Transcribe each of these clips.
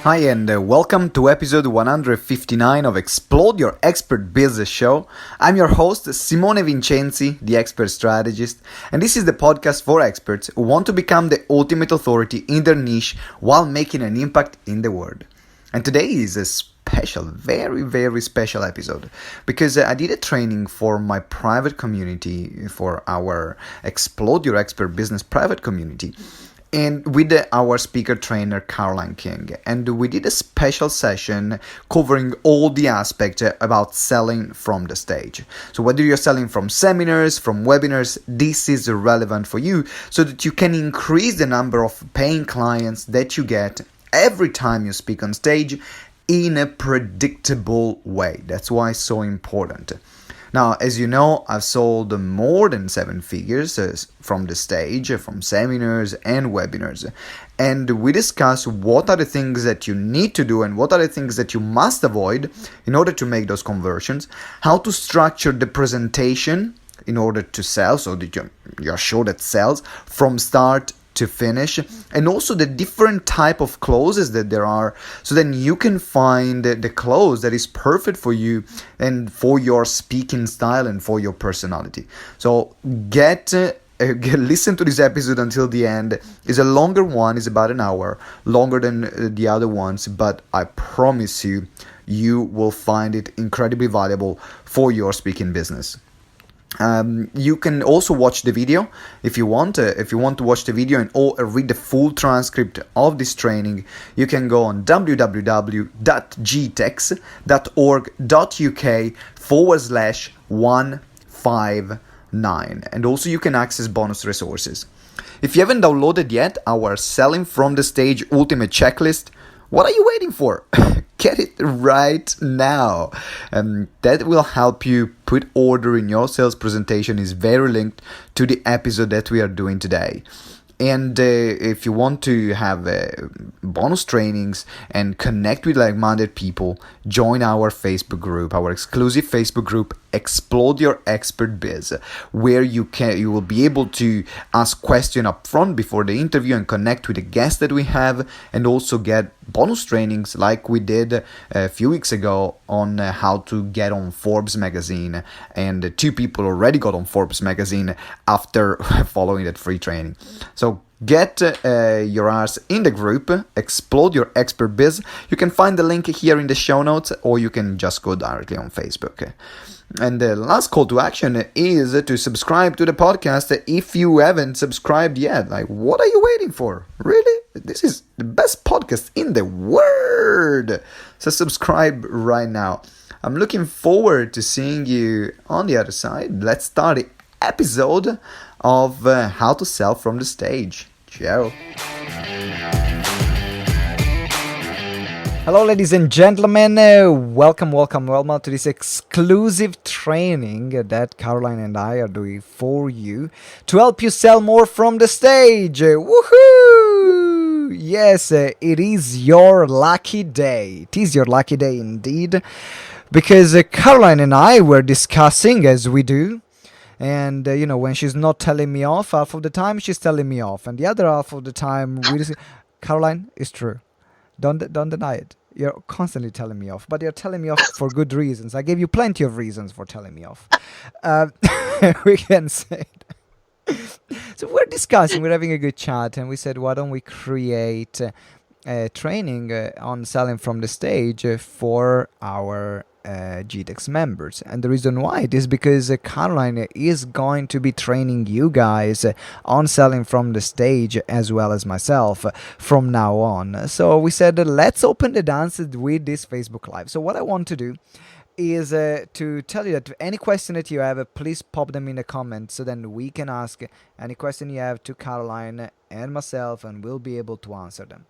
Hi and welcome to episode 159 of Explode Your Expert Business Show. I'm your host, Simone Vincenzi, the Expert Strategist, and this is the podcast for experts who want to become the ultimate authority in their niche while making an impact in the world. And today is a special, very special episode because I did a training for my private community, for our Explode Your Expert Business private community. And with our speaker trainer Caroline King, and we did a special session covering all the aspects about selling from the stage. So whether you're selling from seminars, from webinars, this is relevant for you so that you can increase the number of paying clients that you get every time you speak on stage in a predictable way. That's why it's so important. Now, as you know, I've sold more than 7 figures from the stage, from seminars and webinars. And we discuss what are the things that you need to do and what are the things that you must avoid in order to make those conversions, how to structure the presentation in order to sell so that you're sure that sells from start to finish, and also the different type of closes that there are, so then you can find the close that is perfect for you and for your speaking style and for your personality. So listen to this episode until the end. It's a longer one, it's about an hour, longer than the other ones, but I promise you, you will find it incredibly valuable for your speaking business. You can also watch the video if you want. If you want to watch the video and read the full transcript of this training, you can go on www.gtex.org.uk/159, and also you can access bonus resources. If you haven't downloaded yet our Selling from the Stage Ultimate Checklist, what are you waiting for? Get it right now. That will help you put order in your sales presentation. Is very linked to the episode that we are doing today. And if you want to have bonus trainings and connect with like-minded people, join our Facebook group, our exclusive Facebook group, Explode Your Expert Biz, where you will be able to ask questions up front before the interview and connect with the guests that we have, and also get bonus trainings like we did a few weeks ago on how to get on Forbes magazine, and 2 people already got on Forbes magazine after following that free training. So get your ass in the group, Explode Your Expert Biz. You can find the link here in the show notes, or you can just go directly on Facebook. And the last call to action is to subscribe to the podcast if you haven't subscribed yet. Like, what are you waiting for? Really? This is the best podcast in the world. So subscribe right now. I'm looking forward to seeing you on the other side. Let's start the episode of how to sell from the stage. Ciao. Hello, ladies and gentlemen. Welcome to this exclusive training that Caroline and I are doing for you to help you sell more from the stage. Woohoo! Yes, it is your lucky day. It is your lucky day indeed, because Caroline and I were discussing, as we do. And, when she's not telling me off, half of the time she's telling me off. And the other half of the time, Caroline, it's true. Don't deny it. You're constantly telling me off. But you're telling me off for good reasons. I gave you plenty of reasons for telling me off. We can say it. So we're discussing, we're having a good chat. And we said, why don't we create a training on selling from the stage for our GTEX members. And the reason why it is because Caroline is going to be training you guys on selling from the stage, as well as myself, from now on. So we said, let's open the dance with this Facebook Live. So what I want to do is to tell you that any question that you have, please pop them in the comments, so then we can ask any question you have to Caroline and myself, and we'll be able to answer them.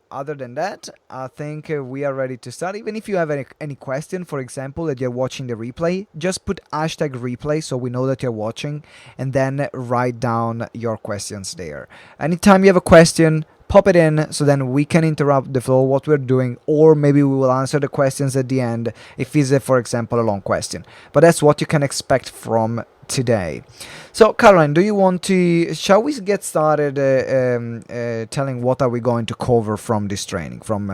Other than that, I think we are ready to start. Even if you have any question, for example, that you're watching the replay, just put hashtag replay so we know that you're watching, and then write down your questions there. Anytime you have a question, pop it in so then we can interrupt the flow, what we're doing, or maybe we will answer the questions at the end if it's, for example, a long question. But that's what you can expect from today. So, Caroline, do you want to, shall we get started telling what are we going to cover from this training, from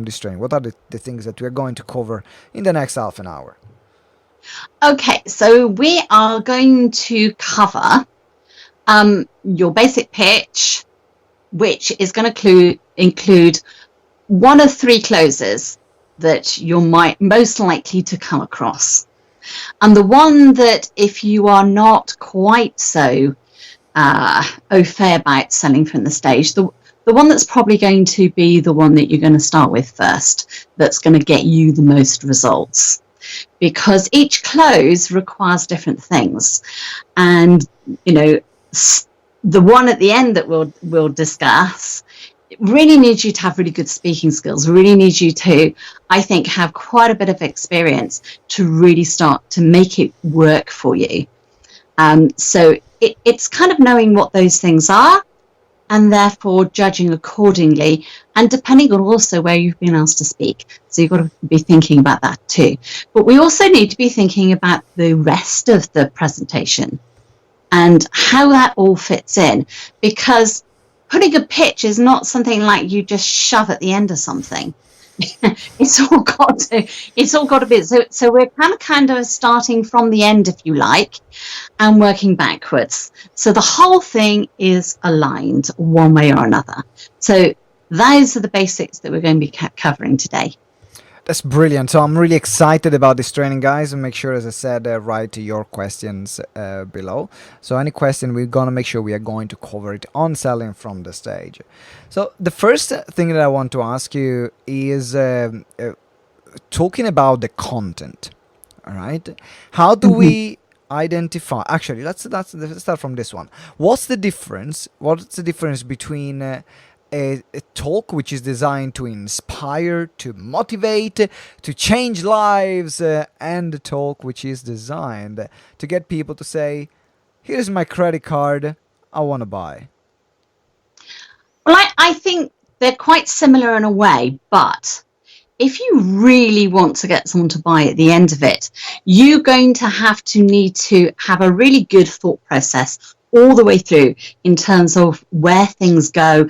this training? What are the things that we're going to cover in the next half an hour? Okay, so we are going to cover your basic pitch, which is going to include one of three closes that you're most likely to come across. And the one that, if you are not quite so au fait about selling from the stage, the one that's probably going to be the one that you're going to start with first, that's going to get you the most results. Because each close requires different things. And, you know, the one at the end that we'll discuss, it really needs you to have really good speaking skills, really needs you to, I think, have quite a bit of experience to really start to make it work for you. So it's kind of knowing what those things are and therefore judging accordingly, and depending on also where you've been asked to speak. So you've got to be thinking about that too. But we also need to be thinking about the rest of the presentation and how that all fits in, because putting a pitch is not something like you just shove at the end of something. It's all got to be. So we're kind of starting from the end, if you like, and working backwards. So the whole thing is aligned one way or another. So those are the basics that we're going to be covering today. That's brilliant. So I'm really excited about this training, guys, and make sure, as I said, write your questions below. So any question, we're going to make sure we are going to cover it on selling from the stage. So the first thing that I want to ask you is talking about the content. All right. How do we identify? Actually, let's start from this one. What's the difference? What's the difference between a talk which is designed to inspire, to motivate, to change lives, and a talk which is designed to get people to say, here's my credit card, I want to buy? Well, I think they're quite similar in a way, but if you really want to get someone to buy at the end of it, you're going to need to have a really good thought process all the way through in terms of where things go,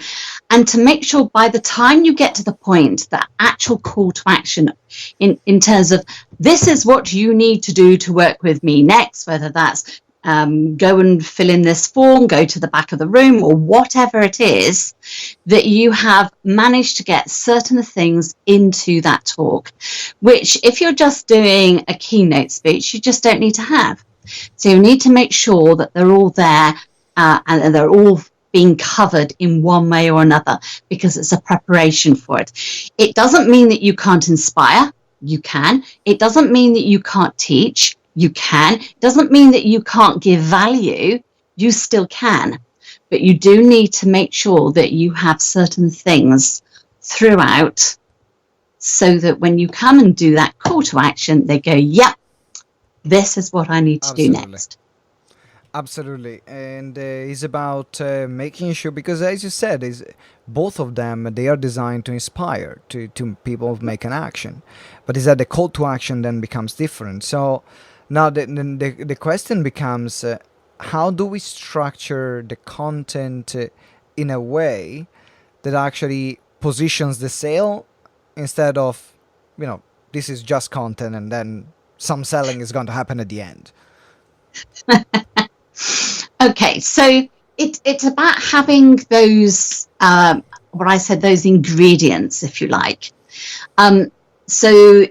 and to make sure by the time you get to the point, the actual call to action in terms of this is what you need to do to work with me next, whether that's go and fill in this form, go to the back of the room, or whatever it is, that you have managed to get certain things into that talk, which if you're just doing a keynote speech, you just don't need to have. So you need to make sure that they're all there and they're all being covered in one way or another, because it's a preparation for it. It doesn't mean that you can't inspire. You can. It doesn't mean that you can't teach. You can. It doesn't mean that you can't give value. You still can. But you do need to make sure that you have certain things throughout, so that when you come and do that call to action, they go, yep, this is what I need to do next. Absolutely. And it's about making sure, because as you said, is both of them, they are designed to inspire, to people make an action. But is that the call to action then becomes different. So now the question becomes, how do we structure the content in a way that actually positions the sale, instead of, this is just content and then some selling is going to happen at the end? Okay, so it's about having those, what I said, those ingredients, if you like. So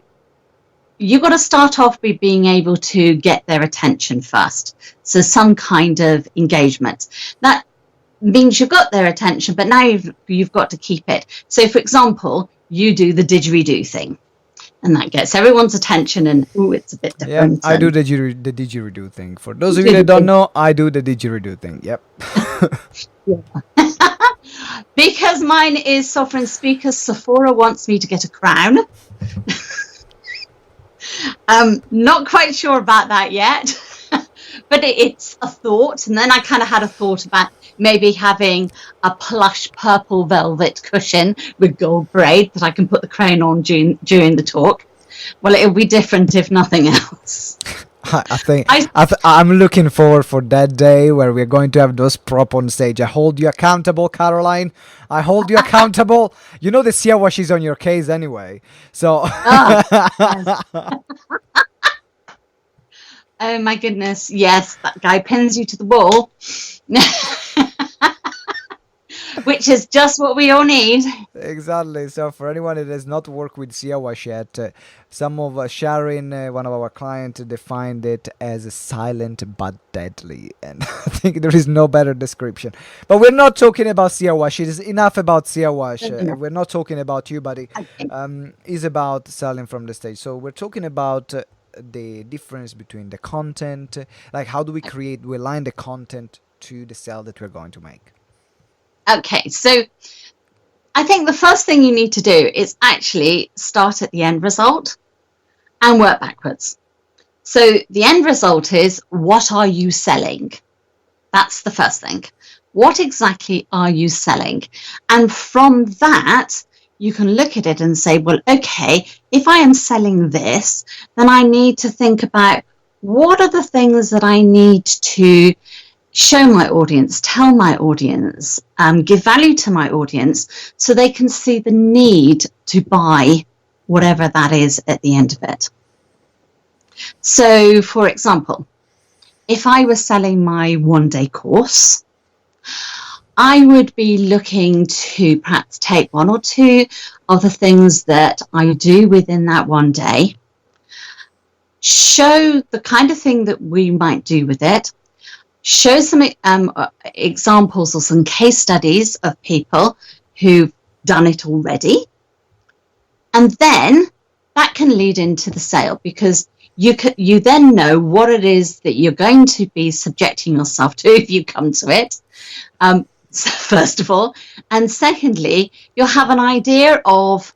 you've got to start off by being able to get their attention first. So some kind of engagement. That means you've got their attention, but now you've got to keep it. So, for example, you do the didgeridoo thing, and that gets everyone's attention, and it's a bit different. Yeah, I do the didgeridoo thing. For those of you that don't know, I do the didgeridoo thing. Yep. Because mine is Sovereign Speaker, Sephora wants me to get a crown. Not quite sure about that yet, but it's a thought. And then I kind of had a thought about, maybe having a plush purple velvet cushion with gold braid that I can put the crown on during the talk. Well, it'll be different if nothing else. I think I'm looking forward for that day where we're going to have those prop on stage. I hold you accountable, Caroline. I hold you accountable. You know the Siawash is on your case anyway. So Yes. Oh my goodness, yes, that guy pins you to the wall. Which is just what we all need. Exactly. So for anyone that has not worked with Siawash yet, some of Sharon, one of our clients, defined it as silent but deadly, and I think there is no better description. But we're not talking about Siawash. It is enough about Siawash. We're not talking about you, buddy. Okay. It's about selling from the stage. So we're talking about the difference between the content, like how do we align the content to the sale that we're going to make. Okay, so I think the first thing you need to do is actually start at the end result and work backwards. So the end result is, what are you selling? That's the first thing. What exactly are you selling? And from that, you can look at it and say, well, okay, if I am selling this, then I need to think about what are the things that I need to show my audience, tell my audience, give value to my audience so they can see the need to buy whatever that is at the end of it. So, for example, if I was selling my one-day course, I would be looking to perhaps take one or two of the things that I do within that one day, show the kind of thing that we might do with it, show some examples or some case studies of people who've done it already. And then that can lead into the sale, because you then know what it is that you're going to be subjecting yourself to if you come to it, first of all. And secondly, you'll have an idea of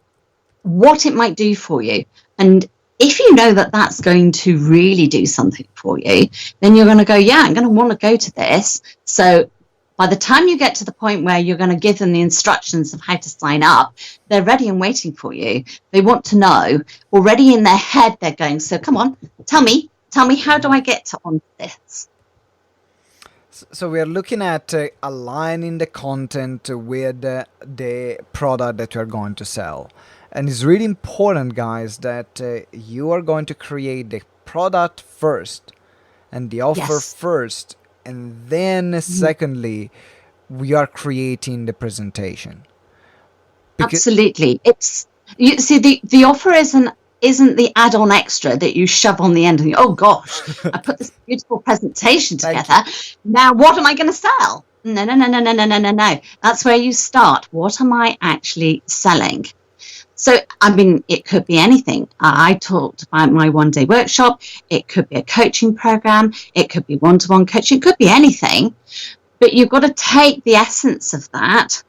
what it might do for you. And if you know that that's going to really do something for you, then you're going to go, yeah, I'm going to want to go to this. So by the time you get to the point where you're going to give them the instructions of how to sign up, they're ready and waiting for you. They want to know. Already in their head, they're going, so come on, tell me, how do I get on this? So we are looking at aligning the content with the product that you're going to sell. And it's really important, guys, that you are going to create the product first and the offer first. And then secondly, we are creating the presentation. Absolutely. You see, the offer isn't the add-on extra that you shove on the end and you, oh gosh, I put this beautiful presentation together. Now what am I going to sell? No. That's where you start. What am I actually selling? So, I mean, it could be anything. I talked about my one-day workshop. It could be a coaching program. It could be one-to-one coaching. It could be anything. But you've got to take the essence of that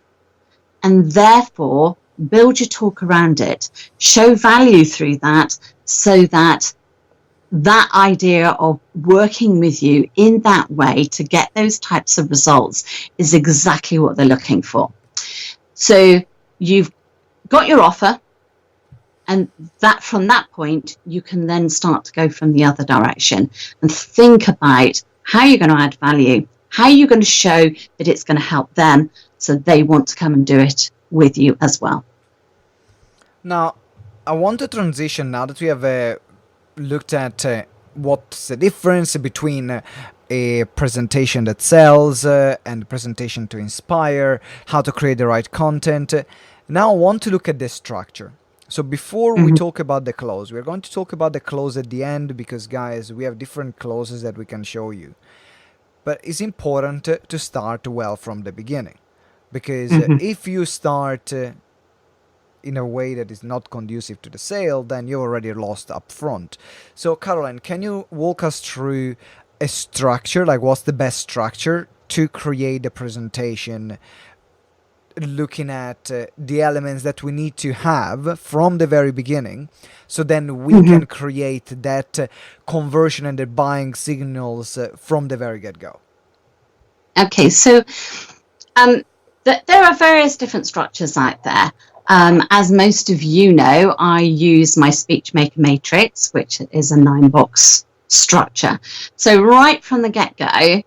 and therefore build your talk around it. Show value through that so that that idea of working with you in that way to get those types of results is exactly what they're looking for. So you've got your offer, and that from that point you can then start to go from the other direction and think about how you're going to add value, how you're going to show that it's going to help them so they want to come and do it with you as well. Now I want to transition, now that we have looked at what's the difference between a presentation that sells and a presentation to inspire, how to create the right content. Now I want to look at the structure. So before we talk about the close, we're going to talk about the close at the end, because guys, we have different closes that we can show you. But it's important to start well from the beginning, because if you start in a way that is not conducive to the sale, then you're already lost up front. So Caroline, can you walk us through a structure, like what's the best structure to create the presentation, looking at the elements that we need to have from the very beginning, so then we can create that conversion and the buying signals from the very get-go? Okay, so there are various different structures out there. As most of you know, I use my SpeechMaker matrix, which is a 9-box structure. So right from the get-go,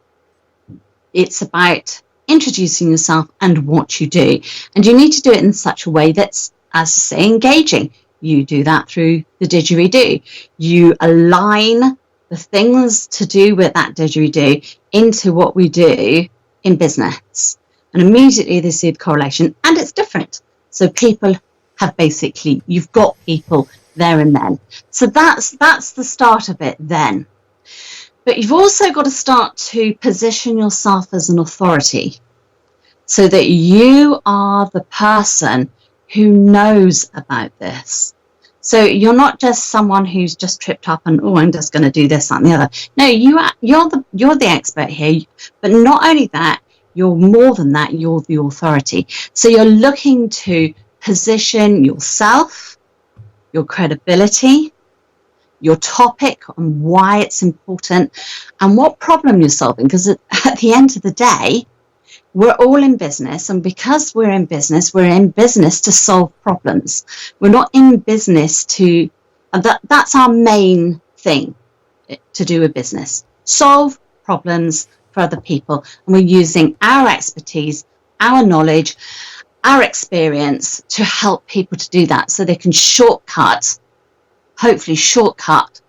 it's about introducing yourself and what you do. And you need to do it in such a way that's, as I say, engaging. You do that through the didgeridoo. You align the things to do with that didgeridoo into what we do in business. And immediately they see the correlation, and it's different. So people have basically, you've got people there and then. So that's the start of it then. But you've also got to start to position yourself as an authority so that you are the person who knows about this. So you're not just someone who's just tripped up and, oh, I'm just going to do this, that, and the other. No, you're the expert here. But not only that, you're more than that, you're the authority. So you're looking to position yourself, your credibility, your topic and why it's important, and what problem you're solving. Because at the end of the day, we're all in business, and because we're in business to solve problems. We're not in business to, that's our main thing to do with business. Solve problems for other people. And we're using our expertise, our knowledge, our experience to help people to do that, so they can hopefully shortcut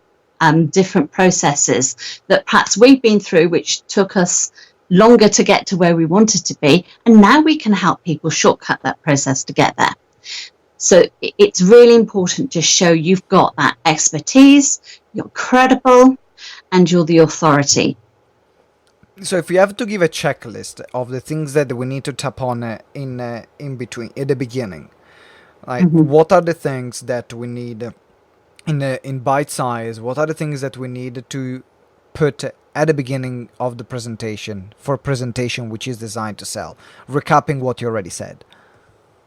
different processes that perhaps we've been through, which took us longer to get to where we wanted to be. And now we can help people shortcut that process to get there. So it's really important to show you've got that expertise, you're credible, and you're the authority. So if you have to give a checklist of the things that we need to tap on in between, at the beginning, like what are the things that we need in bite size? What are the things that we need to put at the beginning of the presentation for a presentation which is designed to sell? Recapping what you already said.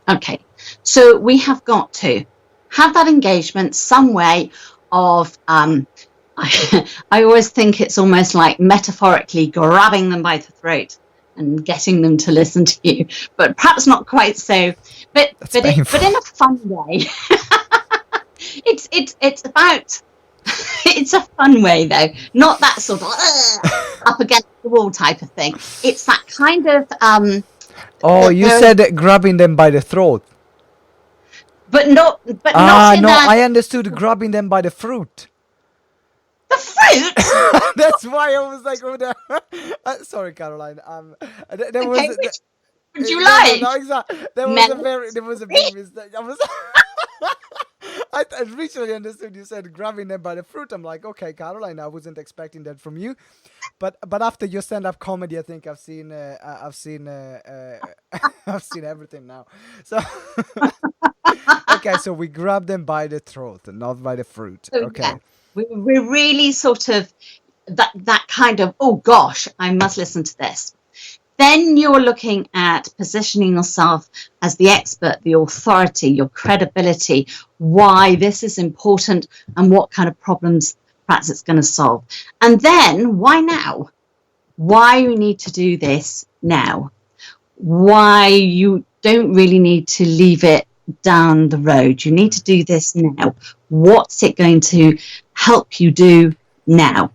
Okay, so we have got to have that engagement, some way of I always think it's almost like metaphorically grabbing them by the throat and getting them to listen to you, but perhaps not quite so. But in a fun way. It's about. It's a fun way though, not that sort of up against the wall type of thing. It's that kind of. You said grabbing them by the throat. But not. I understood grabbing them by the fruit. The fruit? That's why I was like, oh, sorry, Caroline. There was. Okay, which would you like? No, exactly. There was a big mistake. I originally understood you said grabbing them by the fruit. I'm like, okay, Caroline, I wasn't expecting that from you. But after your stand-up comedy, I think I've seen everything now. So okay, so we grab them by the throat, not by the fruit. Okay. Yeah. We're really sort of that kind of, oh gosh, I must listen to this. Then you're looking at positioning yourself as the expert, the authority, your credibility, why this is important and what kind of problems perhaps it's going to solve. And then why now? Why you need to do this now? Why you don't really need to leave it down the road. You need to do this now. What's it going to help you do now?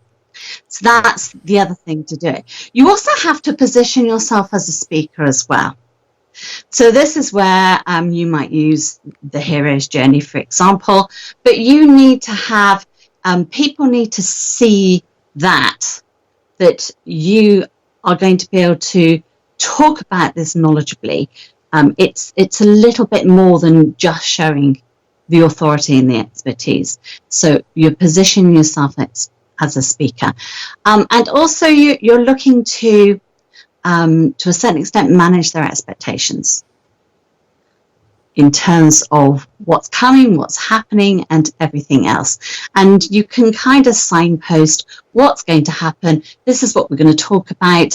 So that's the other thing to do. You also have to position yourself as a speaker as well. So this is where you might use the hero's journey, for example, but you need to have, people need to see that you are going to be able to talk about this knowledgeably. It's a little bit more than just showing the authority and the expertise. So you're positioning yourself as a speaker. And also you're looking to a certain extent, manage their expectations in terms of what's coming, what's happening, and everything else. And you can kind of signpost what's going to happen. This is what we're going to talk about.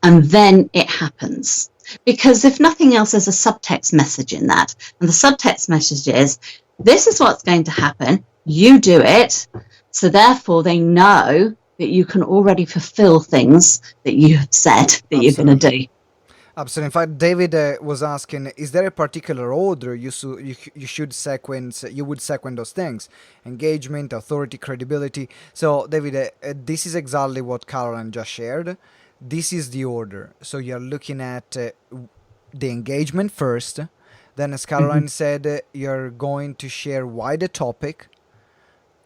And then it happens. Because if nothing else, there's a subtext message in that. And the subtext message is, this is what's going to happen. You do it. So therefore, they know that you can already fulfill things that you have said that you're going to do. Absolutely. In fact, David was asking, is there a particular order you should sequence, you would sequence those things? Engagement, authority, credibility. So, David, this is exactly what Caroline just shared. This is the order. So you're looking at the engagement first. Then, as Caroline said, you're going to share why the topic,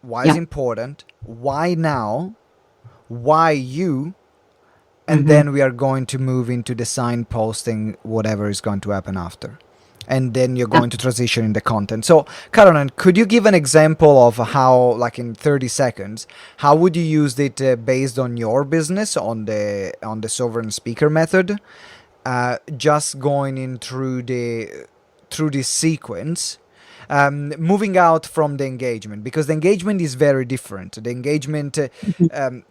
why it's important, why now, why you, and then we are going to move into the signposting, whatever is going to happen after. And then you're going to transition in the content. So, Caroline, could you give an example of how, like in 30 seconds, how would you use it based on your business, on the sovereign speaker method? Just going in through this sequence, moving out from the engagement, because the engagement is very different. The engagement, I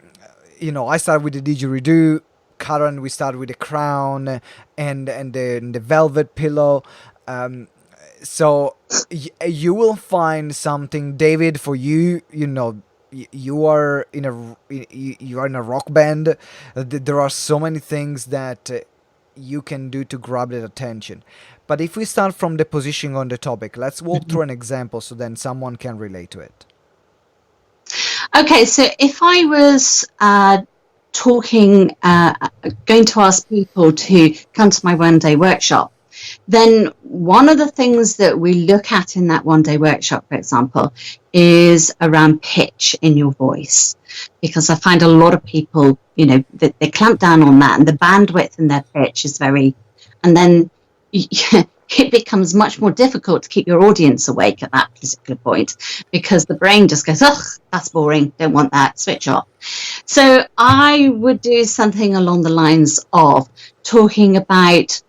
start with the didgeridoo. Karen, we start with the crown and the velvet pillow. So you will find something, David, for you. You are in a rock band. There are so many things that you can do to grab that attention. But if we start from the positioning on the topic, let's walk through an example so then someone can relate to it. Okay, so if I was going to ask people to come to my one-day workshop, then one of the things that we look at in that one-day workshop, for example, is around pitch in your voice, because I find a lot of people, they clamp down on that, and the bandwidth in their pitch is and then it becomes much more difficult to keep your audience awake at that particular point, because the brain just goes, ugh, that's boring, don't want that, switch off. So I would do something along the lines of talking about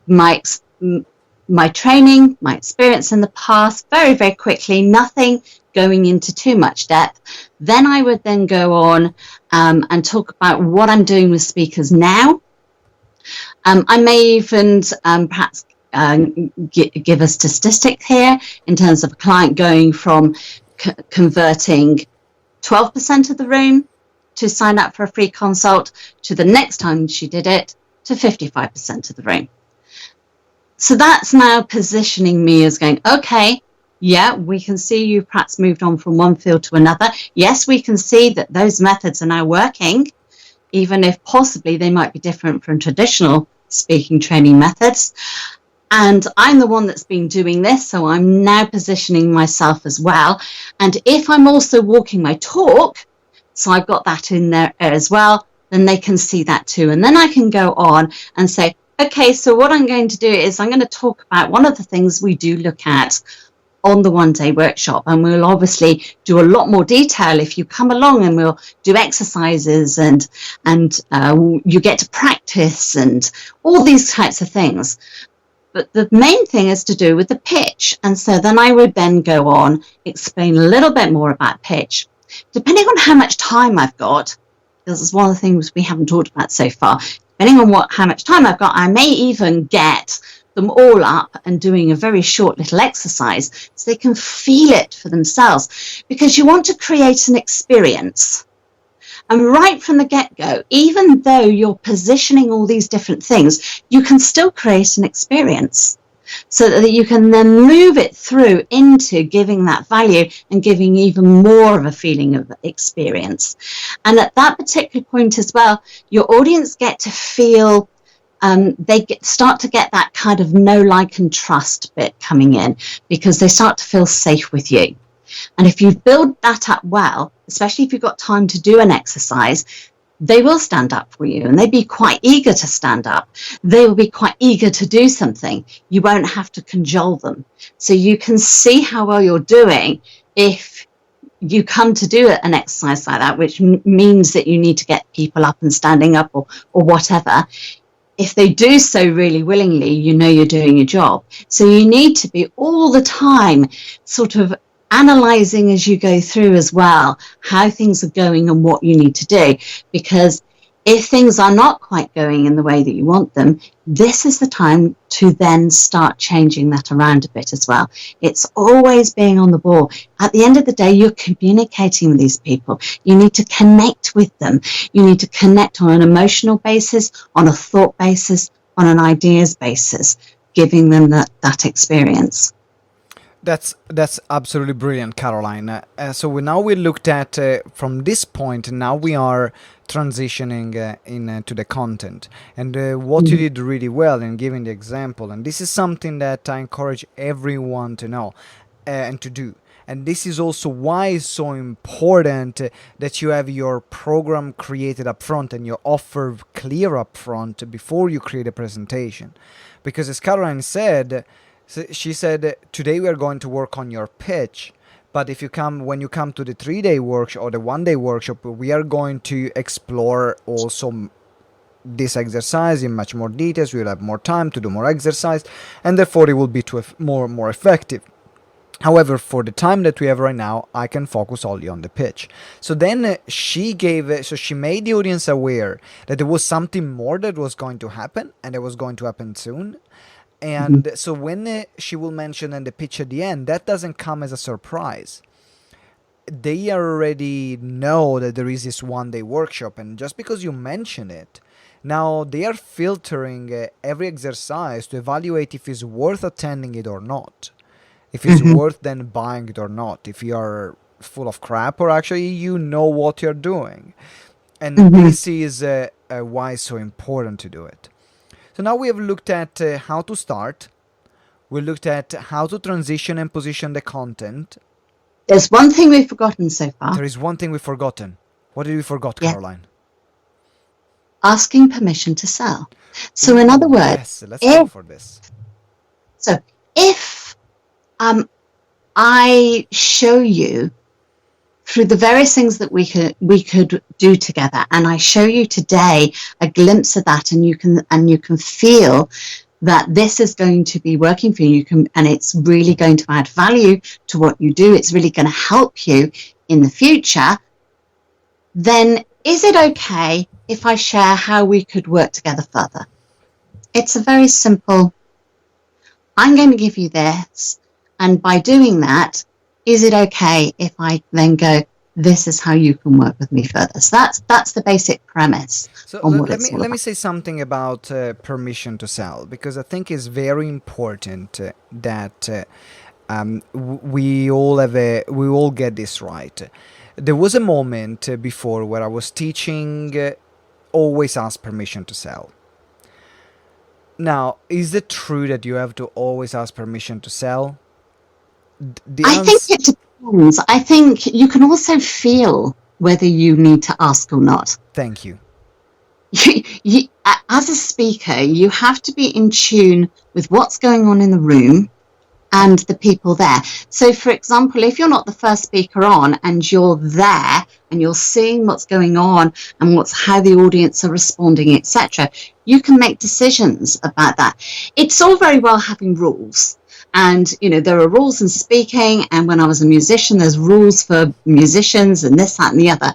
my training, my experience in the past, very, very quickly, nothing going into too much depth. Then I would then go on and talk about what I'm doing with speakers now. I may even perhaps give a statistic here in terms of a client going from converting 12% of the room to sign up for a free consult to the next time she did it to 55% of the room. So that's now positioning me as going, okay, yeah, we can see you perhaps moved on from one field to another. Yes, we can see that those methods are now working, even if possibly they might be different from traditional speaking training methods. And I'm the one that's been doing this, so I'm now positioning myself as well. And if I'm also walking my talk, so I've got that in there as well, then they can see that too. And then I can go on and say, okay, so what I'm going to do is I'm going to talk about one of the things we do look at on the one-day workshop, and we'll obviously do a lot more detail if you come along, and we'll do exercises and you get to practice and all these types of things. But the main thing is to do with the pitch, and so then I would then go on, explain a little bit more about pitch, depending on how much time I've got. This is one of the things we haven't talked about so far. Depending on how much time I've got, I may even get them all up and doing a very short little exercise so they can feel it for themselves, because you want to create an experience. And right from the get-go, even though you're positioning all these different things, you can still create an experience so that you can then move it through into giving that value and giving even more of a feeling of experience. And at that particular point as well, your audience get to feel start to get that kind of know, like, and trust bit coming in, because they start to feel safe with you. And if you build that up well, especially if you've got time to do an exercise, they will stand up for you, and they'd be quite eager to stand up. They will be quite eager to do something. You won't have to cajole them. So you can see how well you're doing if you come to do an exercise like that, which means that you need to get people up and standing up or whatever. If they do so really willingly, you know you're doing your job. So you need to be all the time sort of analysing as you go through as well how things are going and what you need to do. Because If things are not quite going in the way that you want them, this is the time to then start changing that around a bit as well. It's always being on the ball. At the end of the day, you're communicating with these people. You need to connect with them. You need to connect on an emotional basis, on a thought basis, on an ideas basis, giving them that experience. That's absolutely brilliant, Caroline. So now we looked at from this point. Now we are transitioning into the content, and what you did really well in giving the example. And this is something that I encourage everyone to know and to do. And this is also why it's so important that you have your program created up front and your offer clear up front before you create a presentation, because as Caroline said. So she said, today we are going to work on your pitch, but when you come to the 3-day workshop or the 1-day workshop, we are going to explore also this exercise in much more details. We'll have more time to do more exercise, and therefore it will be more effective. However, for the time that we have right now, I can focus only on the pitch. So then she made the audience aware that there was something more that was going to happen, and it was going to happen soon. And so when she will mention in the pitch at the end, that doesn't come as a surprise. They already know that there is this 1-day workshop, and just because you mention it, now they are filtering every exercise to evaluate if it's worth attending it or not. If it's worth then buying it or not. If you are full of crap or actually you know what you're doing. And this is why it's so important to do it. So now we have looked at how to start. We looked at how to transition and position the content. There's one thing we've forgotten so far. There is one thing we've forgotten. What did we forget, Caroline? Asking permission to sell. So in other words, yes, let's go for this. So if I show you through the various things that we could do together, and I show you today a glimpse of that, and you can feel that this is going to be working for you, and it's really going to add value to what you do. It's really going to help you in the future. Then is it okay if I share how we could work together further? It's a very simple, I'm going to give you this, and by doing that, is it okay if I then go, this is how you can work with me further? So that's the basic premise. So let me say something about permission to sell, because I think it's very important that we all get this right. There was a moment before where I was teaching always ask permission to sell. Now, is it true that you have to always ask permission to sell? I think it depends. I think you can also feel whether you need to ask or not. Thank you. As a speaker, you have to be in tune with what's going on in the room and the people there. So, for example, if you're not the first speaker on and you're there and you're seeing what's going on and how the audience are responding, etc., you can make decisions about that. It's all very well having rules. And, there are rules in speaking. And when I was a musician, there's rules for musicians and this, that, and the other.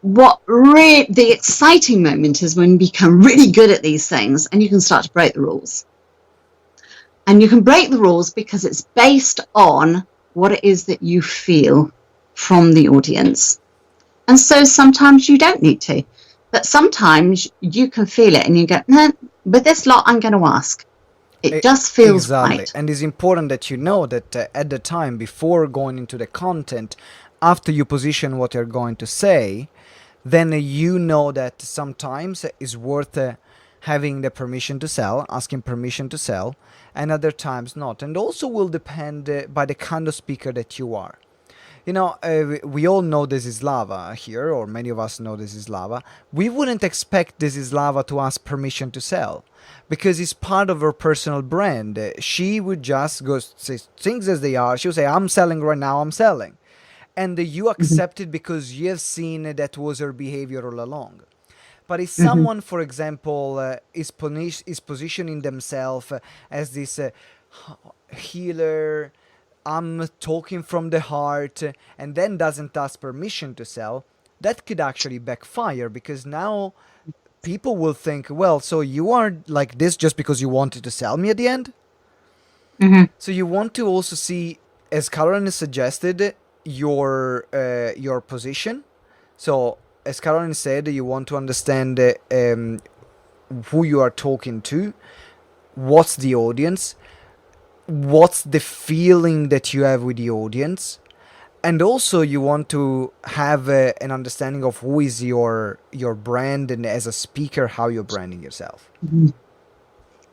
The exciting moment is when you become really good at these things and you can start to break the rules. And you can break the rules because it's based on what it is that you feel from the audience. And so sometimes you don't need to. But sometimes you can feel it and you go, no, with this lot, I'm going to ask. It just feels right. And it's important that you know that at the time, before going into the content, after you position what you're going to say, then you know that sometimes it's worth having the permission to sell, asking permission to sell, and other times not. And also will depend by the kind of speaker that you are. We all know This Is Lava here, or many of us know This Is Lava. We wouldn't expect This Is Lava to ask permission to sell, because it's part of her personal brand. She would just go say things as they are. She would say, I'm selling right now, I'm selling. And you accept it because you have seen that was her behavior all along. But if someone, for example, is positioning themselves as this healer, I'm talking from the heart, and then doesn't ask permission to sell, that could actually backfire, because now people will think, well, so you are like this just because you wanted to sell me at the end? Mm-hmm. So you want to also see, as Caroline suggested, your position. So as Caroline said, you want to understand who you are talking to, what's the audience, what's the feeling that you have with the audience, and also you want to have an understanding of who is your brand, and as a speaker how you're branding yourself. Mm-hmm.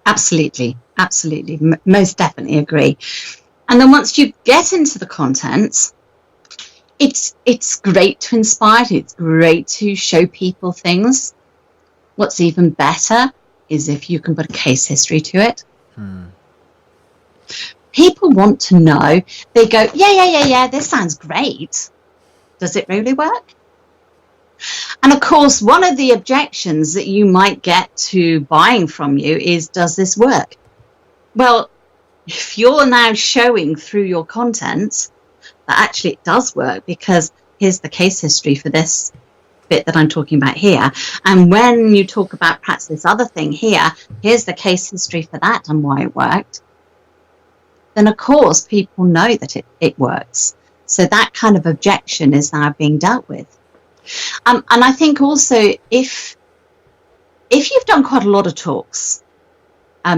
Absolutely, absolutely, most definitely agree. And then once you get into the content, it's great to inspire, it's great to show people things. What's even better is if you can put a case history to it. People want to know. They go, yeah, this sounds great. Does it really work? And of course, one of the objections that you might get to buying from you is, does this work? Well, if you're now showing through your content that actually it does work, because here's the case history for this bit that I'm talking about here. And when you talk about perhaps this other thing here, here's the case history for that and why it worked. Then of course people know that it works. So that kind of objection is now being dealt with. And I think also if you've done quite a lot of talks,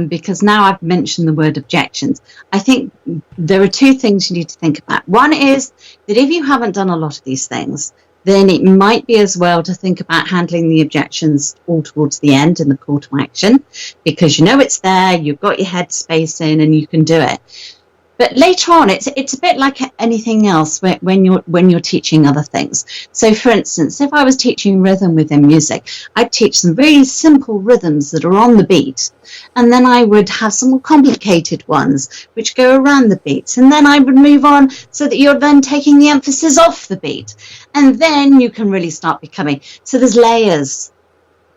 because now I've mentioned the word objections, I think there are two things you need to think about. One is that if you haven't done a lot of these things, then it might be as well to think about handling the objections all towards the end in the call to action, because you know it's there, you've got your head space in and you can do it. But later on, it's a bit like anything else when you're teaching other things. So, for instance, if I was teaching rhythm within music, I'd teach some very simple rhythms that are on the beat, and then I would have some more complicated ones which go around the beats, and then I would move on so that you're then taking the emphasis off the beat, and then you can really start becoming. So there's layers,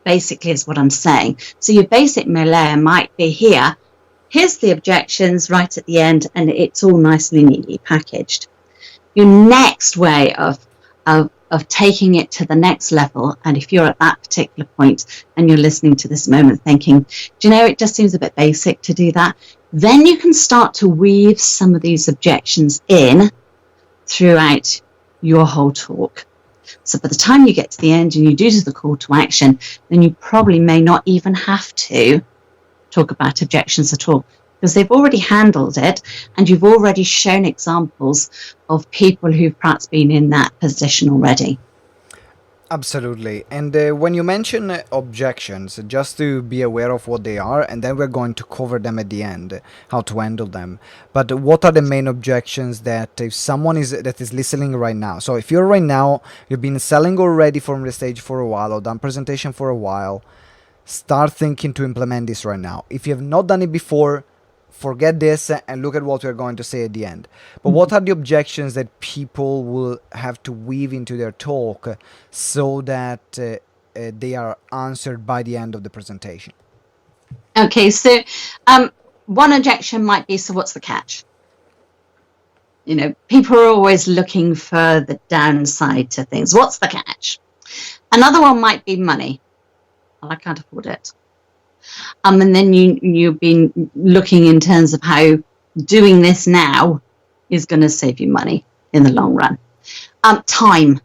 basically, is what I'm saying. So your basic layer might be here. Here's the objections right at the end, and it's all nicely, neatly packaged. Your next way of taking it to the next level, and if you're at that particular point and you're listening to this moment thinking, do you know, it just seems a bit basic to do that, then you can start to weave some of these objections in throughout your whole talk. So by the time you get to the end and you do the call to action, then you probably may not even have to talk about objections at all, because they've already handled it and you've already shown examples of people who've perhaps been in that position already. Absolutely. And when you mention objections, just to be aware of what they are, and then we're going to cover them at the end, how to handle them. But what are the main objections that if someone that is listening right now? So if you're right now, you've been selling already from the stage for a while or done presentation for a while, start thinking to implement this right now. If you have not done it before, forget this and look at what we're going to say at the end. But what are the objections that people will have to weave into their talk so that they are answered by the end of the presentation? Okay, so one objection might be, so what's the catch? You know, people are always looking for the downside to things. What's the catch? Another one might be money. Well, I can't afford it. And then you've been looking in terms of how doing this now is going to save you money in the long run. Time.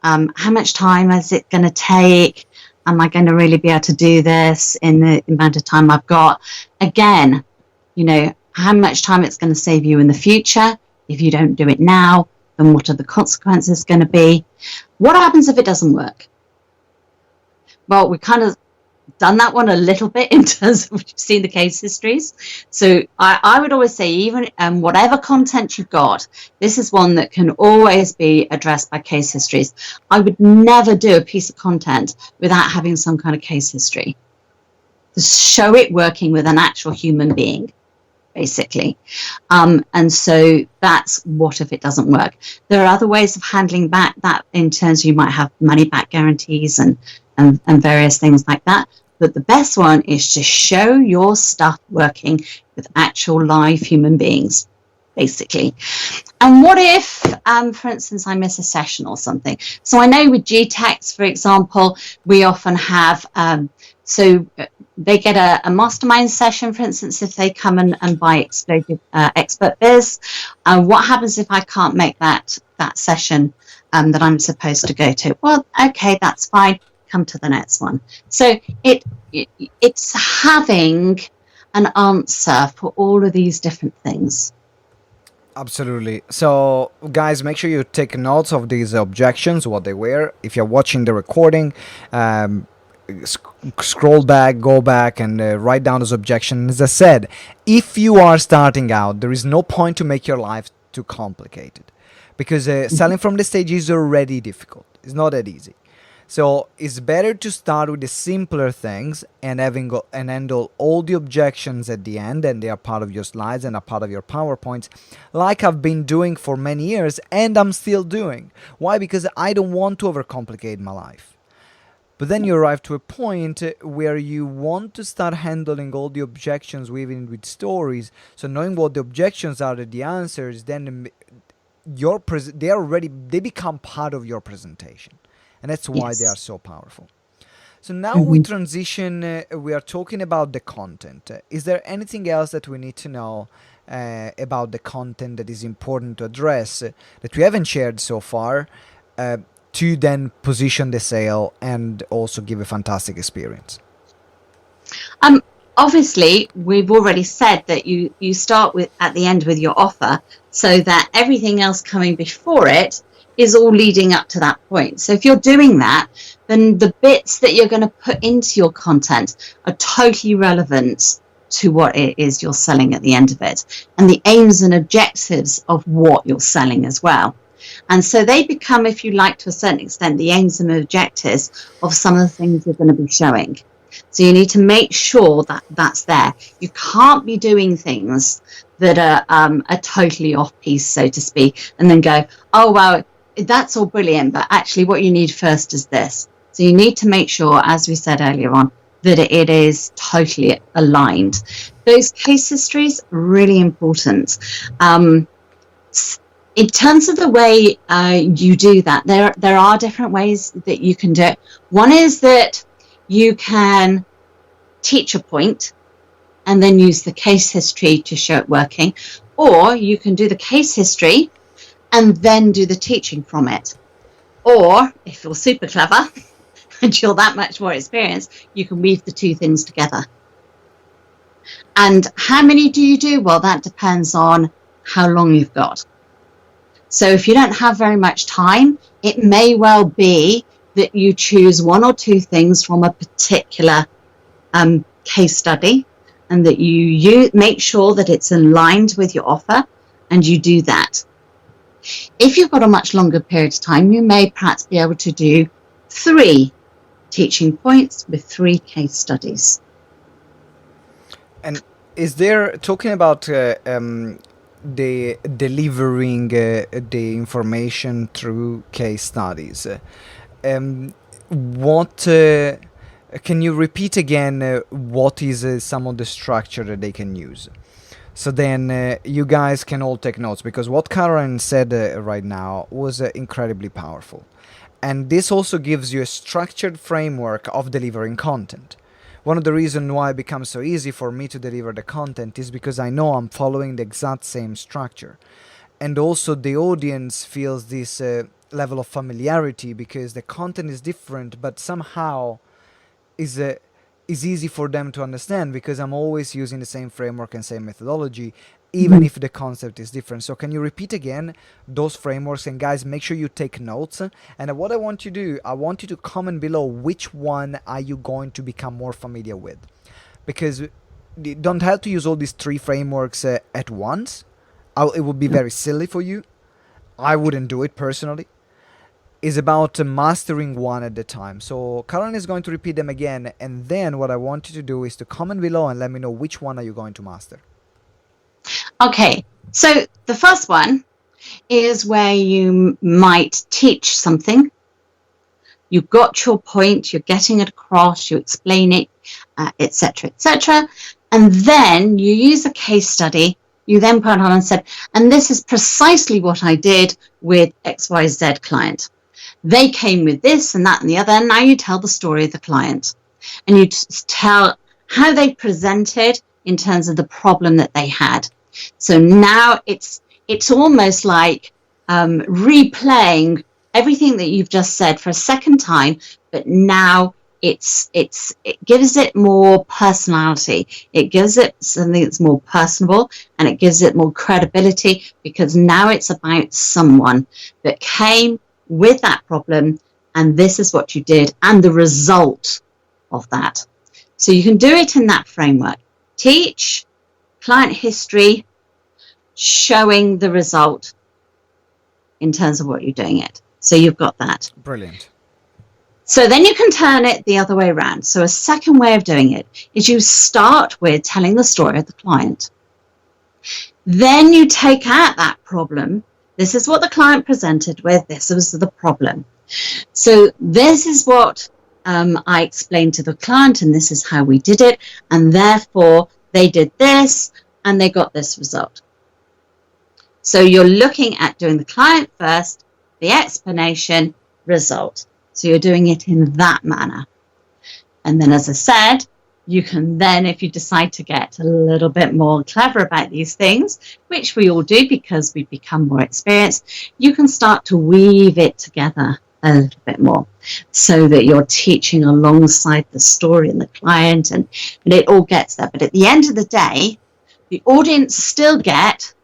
How much time is it going to take? Am I going to really be able to do this in the amount of time I've got? Again, you know, how much time it's going to save you in the future. If you don't do it now, then what are the consequences going to be? What happens if it doesn't work? Well, we kind of done that one a little bit in terms of we've seen the case histories. So I would always say, even whatever content you've got, this is one that can always be addressed by case histories. I would never do a piece of content without having some kind of case history to show it working with an actual human being, basically. And so that's what if it doesn't work. There are other ways of handling back that, in terms you might have money back guarantees and various things like that. But the best one is to show your stuff working with actual live human beings. basically. And what if, for instance, I miss a session or something? So I know with GTEx, for example, we often have, so they get a mastermind session, for instance, if they come and buy Exploded Expert Biz. What happens if I can't make that session that I'm supposed to go to? Well, okay, that's fine. Come to the next one. So it's having an answer for all of these different things. Absolutely. So, guys, make sure you take notes of these objections, what they were. If you're watching the recording, scroll back, go back, and write down those objections. As I said, if you are starting out, there is no point to make your life too complicated, because selling from the stage is already difficult. It's not that easy. So it's better to start with the simpler things and handle all the objections at the end, and they are part of your slides and are part of your PowerPoints, like I've been doing for many years and I'm still doing. Why? Because I don't want to overcomplicate my life. But then you arrive to a point where you want to start handling all the objections, weaving with stories. So knowing what the objections are, the answers, then they become part of your presentation. And that's why they are so powerful. So now we transition, we are talking about the content. Is there anything else that we need to know about the content that is important to address that we haven't shared so far to then position the sale and also give a fantastic experience? Obviously, we've already said that you start with at the end with your offer, so that everything else coming before it is all leading up to that point. So if you're doing that, then the bits that you're going to put into your content are totally relevant to what it is you're selling at the end of it, and the aims and objectives of what you're selling as well. And so they become, if you like, to a certain extent, the aims and objectives of some of the things you're going to be showing. So you need to make sure that that's there. You can't be doing things that are totally off piece, so to speak, and then go, oh, well, that's all brilliant, but actually what you need first is this. So you need to make sure, as we said earlier on, that it is totally aligned. Those case histories are really important. In terms of the way you do that, there are different ways that you can do it. One is that you can teach a point and then use the case history to show it working, or you can do the case history and then do the teaching from it. Or, if you're super clever and you're that much more experienced, you can weave the two things together. And how many do you do? Well, that depends on how long you've got. So if you don't have very much time, it may well be that you choose one or two things from a particular case study, and that you make sure that it's aligned with your offer, and you do that. If you've got a much longer period of time, you may perhaps be able to do 3 teaching points with 3 case studies. And is there, talking about the delivering the information through case studies, what can you repeat again what is some of the structure that they can use? So then you guys can all take notes, because what Karen said right now was incredibly powerful. And this also gives you a structured framework of delivering content. One of the reasons why it becomes so easy for me to deliver the content is because I know I'm following the exact same structure. And also the audience feels this level of familiarity, because the content is different, but somehow is easy for them to understand, because I'm always using the same framework and same methodology, even if the concept is different. So can you repeat again those frameworks? And guys, make sure you take notes. And what I want you to do, I want you to comment below which one are you going to become more familiar with, because you don't have to use all these 3 frameworks at once. It would be very silly for you. I wouldn't do it personally. Is about mastering one at a time. So Karen is going to repeat them again, and then what I want you to do is to comment below and let me know which one are you going to master. Okay, so the first one is where you might teach something. You've got your point, you're getting it across, you explain it, etc., etc. And then you use a case study You then put on and said, and this is precisely what I did with XYZ client. They came with this and that and the other. And now you tell the story of the client, and you tell how they presented in terms of the problem that they had. So now it's almost like replaying everything that you've just said for a second time, but now it gives it more personality. It gives it something that's more personable, and it gives it more credibility, because now it's about someone that came with that problem, and this is what you did and the result of that. So you can do it in that framework. Teach, client history, showing the result in terms of what you're doing it. So you've got that. Brilliant. So then you can turn it the other way around. So a second way of doing it is you start with telling the story of the client. Then you take out that problem. This is what the client presented with. This was the problem. So this is what I explained to the client, and this is how we did it. And therefore, they did this, and they got this result. So you're looking at doing the client first, the explanation, result. So you're doing it in that manner. And then, as I said, you can then, if you decide to get a little bit more clever about these things, which we all do because we become more experienced, you can start to weave it together a little bit more, so that you're teaching alongside the story and the client, and it all gets there. But at the end of the day, the audience still get,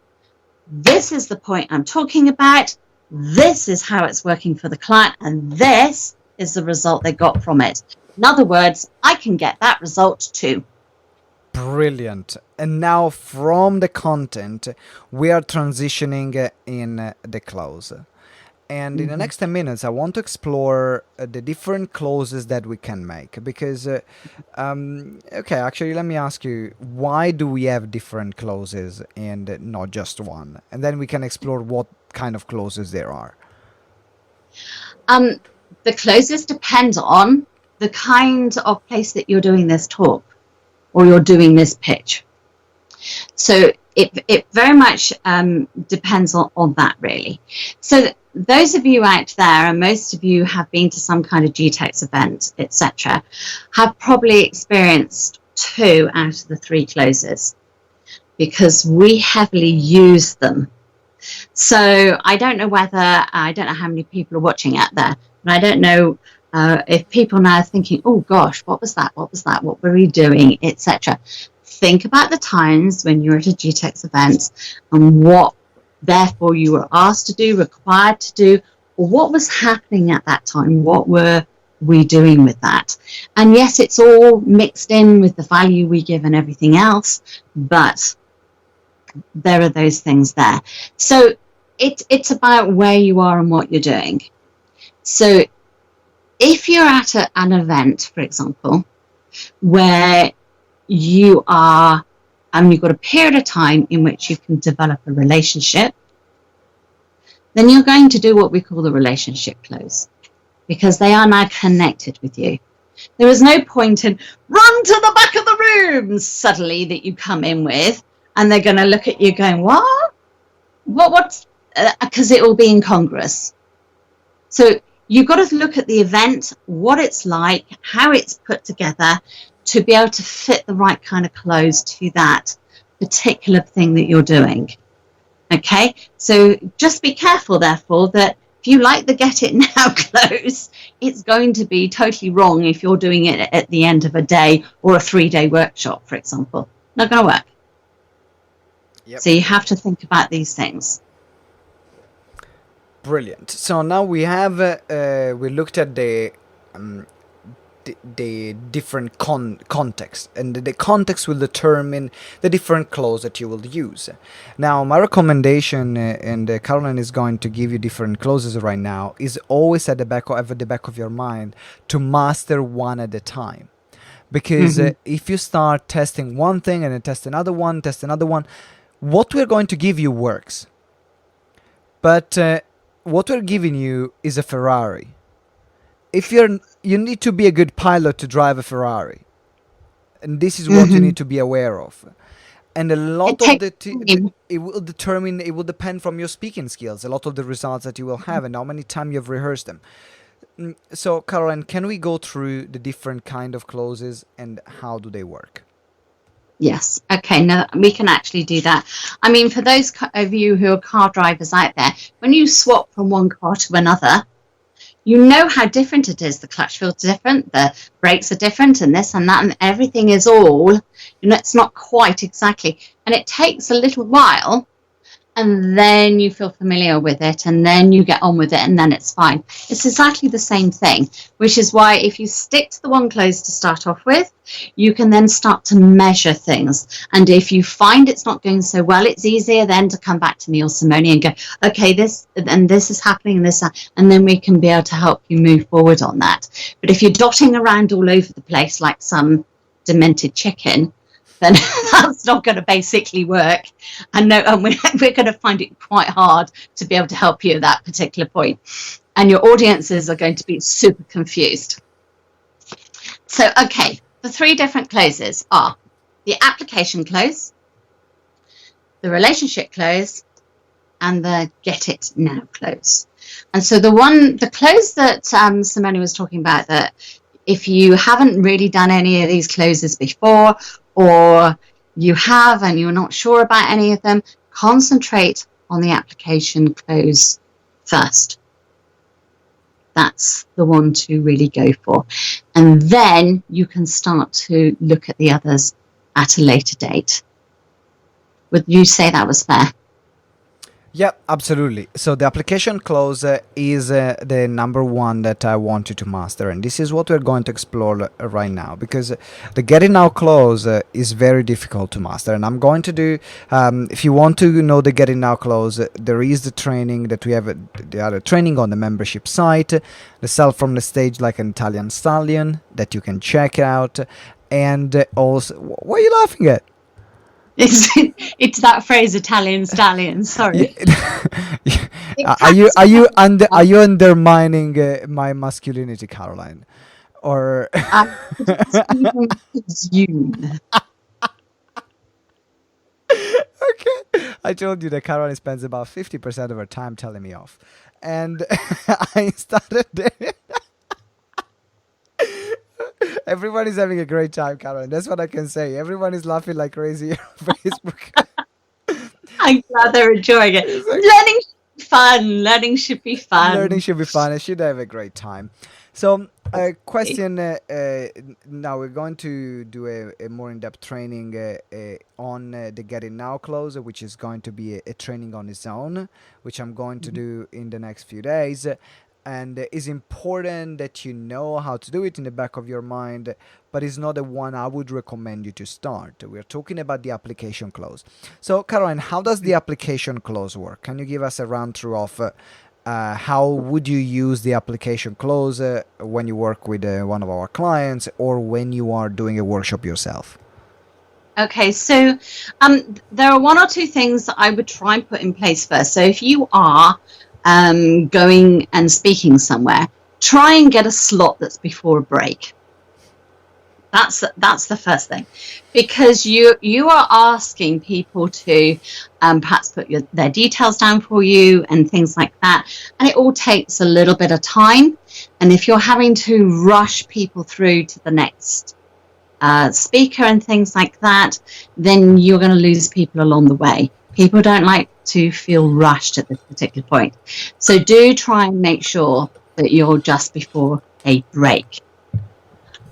this is the point I'm talking about, this is how it's working for the client, and this is the result they got from it. In other words, I can get that result too. Brilliant. And now from the content, we are transitioning in the close. And in the next 10 minutes, I want to explore the different closes that we can make. Because, okay, actually, let me ask you, why do we have different closes and not just one? And then we can explore what kind of closes there are. The closes depend on the kind of place that you're doing this talk or you're doing this pitch. So it very much depends on that, really. So those of you out there, and most of you have been to some kind of GTEx event, etc., have probably experienced 2 out of the 3 closes, because we heavily use them. So I don't know how many people are watching out there, and I don't know if people now are thinking, oh gosh, what was that? What were we doing, etc. Think about the times when you were at a GTEx event and what therefore you were asked to do, required to do, or what was happening at that time. What were we doing with that? And yes, it's all mixed in with the value we give and everything else, but there are those things there. So it's about where you are and what you're doing. So if you're at an event, for example, where you are, and you've got a period of time in which you can develop a relationship, then you're going to do what we call the relationship close, because they are now connected with you. There is no point in run to the back of the room suddenly that you come in with, and they're going to look at you going, what? Because it will be incongruous. So you've got to look at the event, what it's like, how it's put together, to be able to fit the right kind of close to that particular thing that you're doing. Okay, so just be careful, therefore, that if you like the get it now close, it's going to be totally wrong if you're doing it at the end of a day or a 3-day workshop, for example. Not going to work. Yep. So you have to think about these things. Brilliant. So now we have we looked at the different context, and the context will determine the different close that you will use. Now my recommendation, and Caroline is going to give you different closes right now, is always at the back of your mind to master one at a time. Because if you start testing one thing and then test another one, what we're going to give you works, but what we're giving you is a Ferrari. If you need to be a good pilot to drive a Ferrari, and this is what you need to be aware of. And a lot It of takes time. it will depend from your speaking skills, a lot of the results that you will have and how many times you've rehearsed them. So, Caroline, can we go through the different kind of closes and how do they work? Yes. Okay. No, we can actually do that. I mean, for those of you who are car drivers out there, when you swap from one car to another, you know how different it is. The clutch feels different, the brakes are different, and this and that, and everything is all, it's not quite exactly. And it takes a little while, and then you feel familiar with it, and then you get on with it, and then it's fine. It's exactly the same thing, which is why if you stick to the one close to start off with, you can then start to measure things. And if you find it's not going so well, it's easier then to come back to me or Simone and go, okay, this is happening, and then we can be able to help you move forward on that. But if you're dotting around all over the place like some demented chicken, then that's not going to basically work. And we're going to find it quite hard to be able to help you at that particular point. And your audiences are going to be super confused. So, okay, the three different closes are the application close, the relationship close, and the get it now close. And so the close that Simone was talking about, that if you haven't really done any of these closes before, or you have and you're not sure about any of them, concentrate on the application close first. That's the one to really go for. And then you can start to look at the others at a later date. Would you say that was fair? Yeah, absolutely. So the application close is the number one that I want you to master, and this is what we're going to explore right now, because the get it now close is very difficult to master, and I'm going to do, if you want to know the get it now close, there is the training that we have, the other training on the membership site, the sell from the stage like an Italian stallion, that you can check out, and also, what are you laughing at? It's that phrase, Italian stallion. Sorry. Are you undermining my masculinity, Caroline? Or you. Okay, I told you that Caroline spends about 50% of her time telling me off, and I started there. Everyone is having a great time, Caroline. That's what I can say. Everyone is laughing like crazy on Facebook. I'm glad they're enjoying it. Learning should be fun. Learning should be fun. Learning should be fun. I should have a great time. So, question. Now we're going to do a more in-depth training on the Get It Now close, which is going to be a training on its own, which I'm going to do in the next few days. And it's important that you know how to do it in the back of your mind, but it's not the one I would recommend you to start. We're talking about the application close. So, Caroline, how does the application close work? Can you give us a run through of how would you use the application close when you work with one of our clients or when you are doing a workshop yourself? Okay, so there are one or two things that I would try and put in place first. So if you are going and speaking somewhere, try and get a slot that's before a break. That's the first thing, because you are asking people to perhaps put their details down for you and things like that, and it all takes a little bit of time. And if you're having to rush people through to the next speaker and things like that, then you're going to lose people along the way. People don't like to feel rushed at this particular point. So do try and make sure that you're just before a break.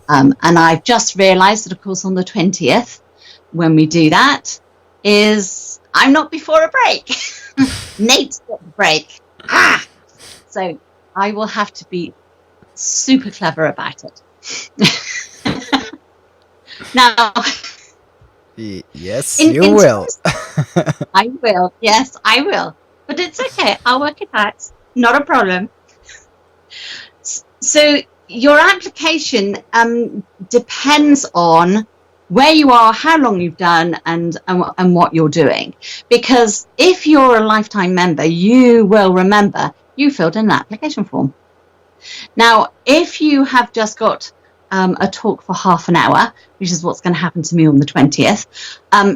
And I've just realised that, of course, on the 20th, when we do that, is I'm not before a break. Nate's got the break. So I will have to be super clever about it. Now... Yes, you will. I will. Yes, I will. But it's okay. I'll work it out. Not a problem. So your application depends on where you are, how long you've done, and what you're doing. Because if you're a lifetime member, you will remember you filled in an application form. Now, if you have just got a talk for half an hour, which is what's going to happen to me on the 20th,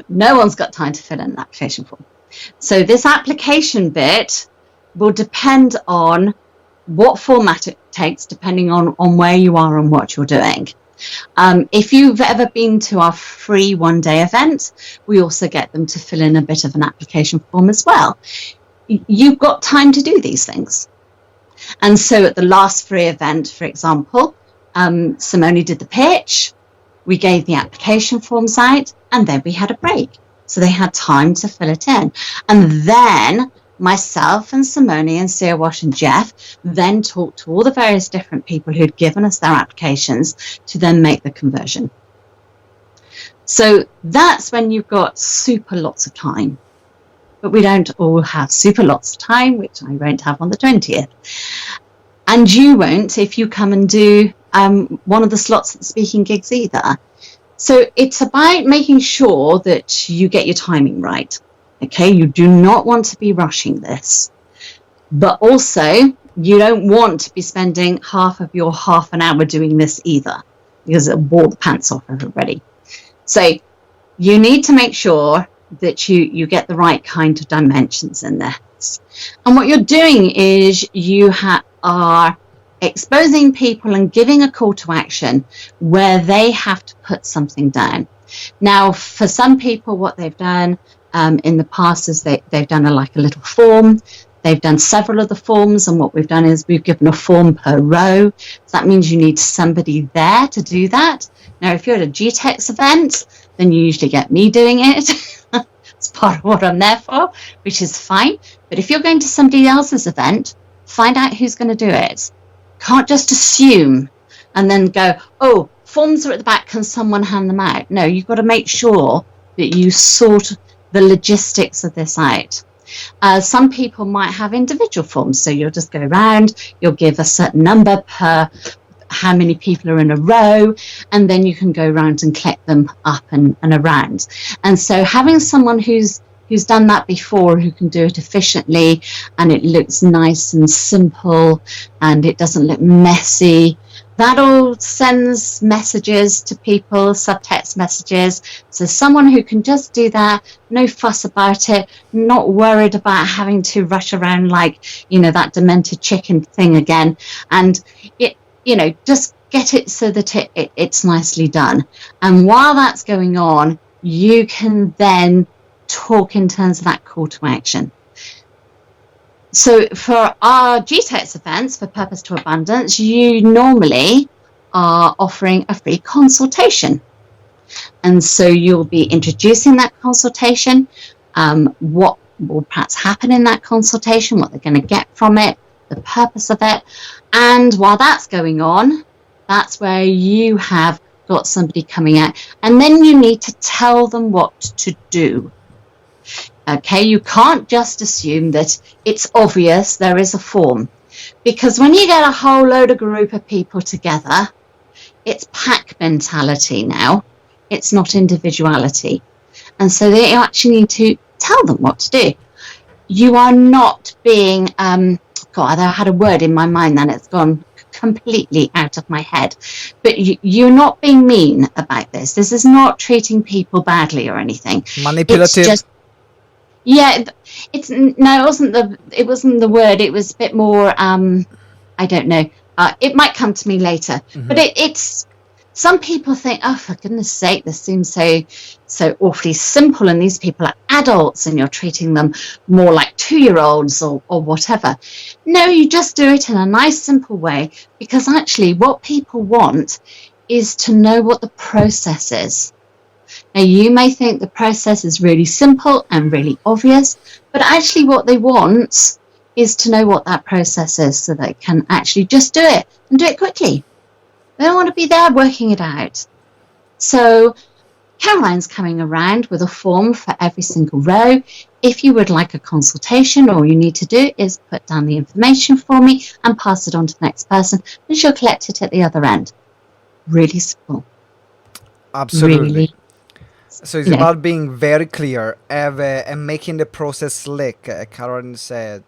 no one's got time to fill in an application form. So this application bit will depend on what format it takes, depending on where you are and what you're doing. If you've ever been to our free one-day event, we also get them to fill in a bit of an application form as well. You've got time to do these things. And so at the last free event, for example, Simone did the pitch, we gave the application forms out, and then we had a break. So they had time to fill it in. And then myself and Simone and Siawash and Jeff then talked to all the various different people who'd given us their applications to then make the conversion. So that's when you've got super lots of time. But we don't all have super lots of time, which I won't have on the 20th. And you won't if you come and do one of the slots at the speaking gigs either. So it's about making sure that you get your timing right. Okay, you do not want to be rushing this. But also, you don't want to be spending half of your half an hour doing this either, because it'll bore the pants off everybody. So you need to make sure that you get the right kind of dimensions in there. And what you're doing is you are exposing people and giving a call to action where they have to put something down. Now, for some people, what they've done in the past is they've done a little form. They've done several of the forms, and what we've done is we've given a form per row. So that means you need somebody there to do that. Now, if you're at a GTEx event, then you usually get me doing it. It's part of what I'm there for, which is fine. But if you're going to somebody else's event, find out who's going to do it. Can't just assume and then go, oh, forms are at the back, can someone hand them out? No, you've got to make sure that you sort the logistics of this out. Some people might have individual forms, so you'll just go around, you'll give a certain number per how many people are in a row, and then you can go around and collect them up and around. And so having someone who's done that before, who can do it efficiently, and it looks nice and simple, and it doesn't look messy, that all sends messages to people, subtext messages. So someone who can just do that, no fuss about it, not worried about having to rush around like, that demented chicken thing again. And it, just get it so that it's nicely done. And while that's going on, you can then talk in terms of that call to action. So for our GTEx events, for Purpose to Abundance, you normally are offering a free consultation. And so you'll be introducing that consultation, what will perhaps happen in that consultation, what they're going to get from it, the purpose of it. And while that's going on, that's where you have got somebody coming out. And then you need to tell them what to do. Okay, you can't just assume that it's obvious there is a form, because when you get a whole load of group of people together, it's pack mentality now. It's not individuality. And so they actually need to tell them what to do. You are not being, I had a word in my mind then, it's gone completely out of my head. But you're not being mean about this. This is not treating people badly or anything. Manipulative. It's just, it wasn't the word. It was a bit more, I don't know. It might come to me later. Mm-hmm. But it's, some people think, oh, for goodness sake, this seems so awfully simple, and these people are adults and you're treating them more like 2-year-olds or whatever. No, you just do it in a nice, simple way, because actually what people want is to know what the process is. Now, you may think the process is really simple and really obvious, but actually what they want is to know what that process is so they can actually just do it and do it quickly. They don't want to be there working it out. So Caroline's coming around with a form for every single row. If you would like a consultation, all you need to do is put down the information for me and pass it on to the next person, and she'll collect it at the other end. Really simple. Absolutely. Really So it's you know, about being very clear and making the process slick. Karen said,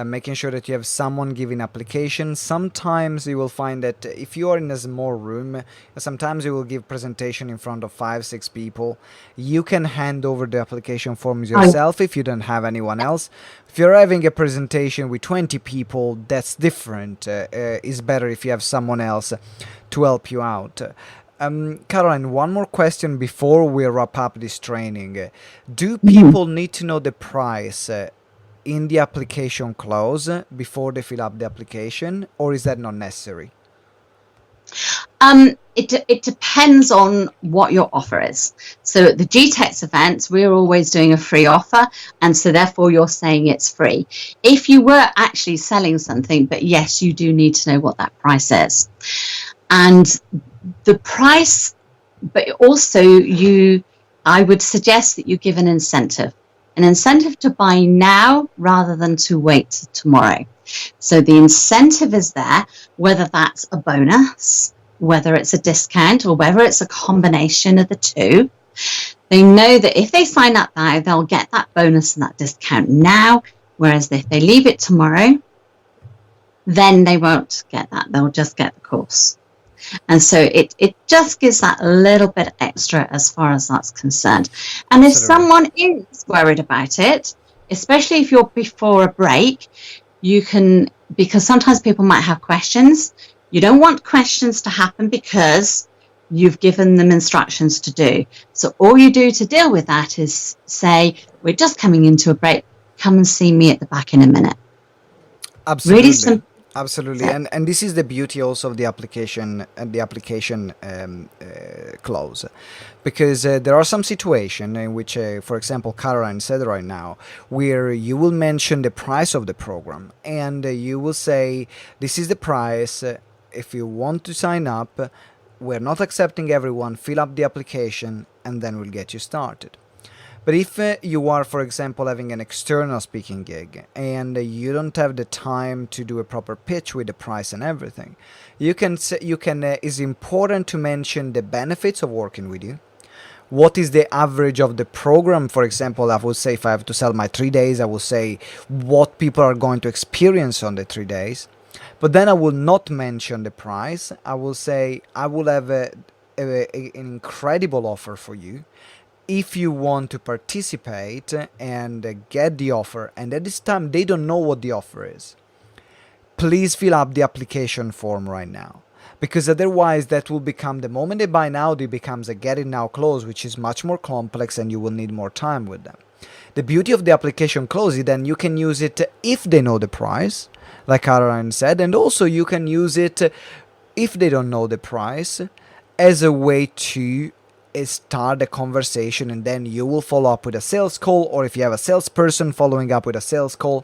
making sure that you have someone giving application. Sometimes you will find that if you are in a small room, sometimes you will give presentation in front of 5, 6 people. You can hand over the application forms yourself if you don't have anyone else. If you're having a presentation with 20 people, that's different. It's better if you have someone else to help you out. Caroline, one more question before we wrap up this training. Do people need to know the price in the application clause before they fill up the application, or is that not necessary? It depends on what your offer is. So at the GTEx events, we're always doing a free offer, and so therefore you're saying it's free. If you were actually selling something, but yes, you do need to know what that price is. And the price, but also I would suggest that you give an incentive to buy now rather than to wait tomorrow. So the incentive is there, whether that's a bonus, whether it's a discount, or whether it's a combination of the two. They know that if they sign up now, they'll get that bonus and that discount now, whereas if they leave it tomorrow, then they won't get that. They'll just get the course. And so it just gives that a little bit extra as far as that's concerned. And if someone is worried about it, especially if you're before a break, you can, because sometimes people might have questions. You don't want questions to happen because you've given them instructions to do. So all you do to deal with that is say, we're just coming into a break. Come and see me at the back in a minute. Absolutely. Really simple. Absolutely, and this is the beauty also of the application clause, because there are some situations in which, for example, Caroline said right now, where you will mention the price of the program, and you will say, this is the price, if you want to sign up, we're not accepting everyone, fill up the application, and then we'll get you started. But if you are, for example, having an external speaking gig and you don't have the time to do a proper pitch with the price and everything, it's important to mention the benefits of working with you. What is the average of the program? For example, I would say if I have to sell my 3 days, I will say what people are going to experience on the 3 days. But then I will not mention the price. I will say I will have an incredible offer for you. If you want to participate and get the offer, and at this time they don't know what the offer is, please fill up the application form right now, because otherwise that will become, the moment they buy now, it becomes a get it now clause, which is much more complex and you will need more time with them. The beauty of the application clause is then you can use it if they know the price, like Caroline said, and also you can use it if they don't know the price as a way to start a conversation, and then you will follow up with a sales call, or if you have a salesperson following up with a sales call,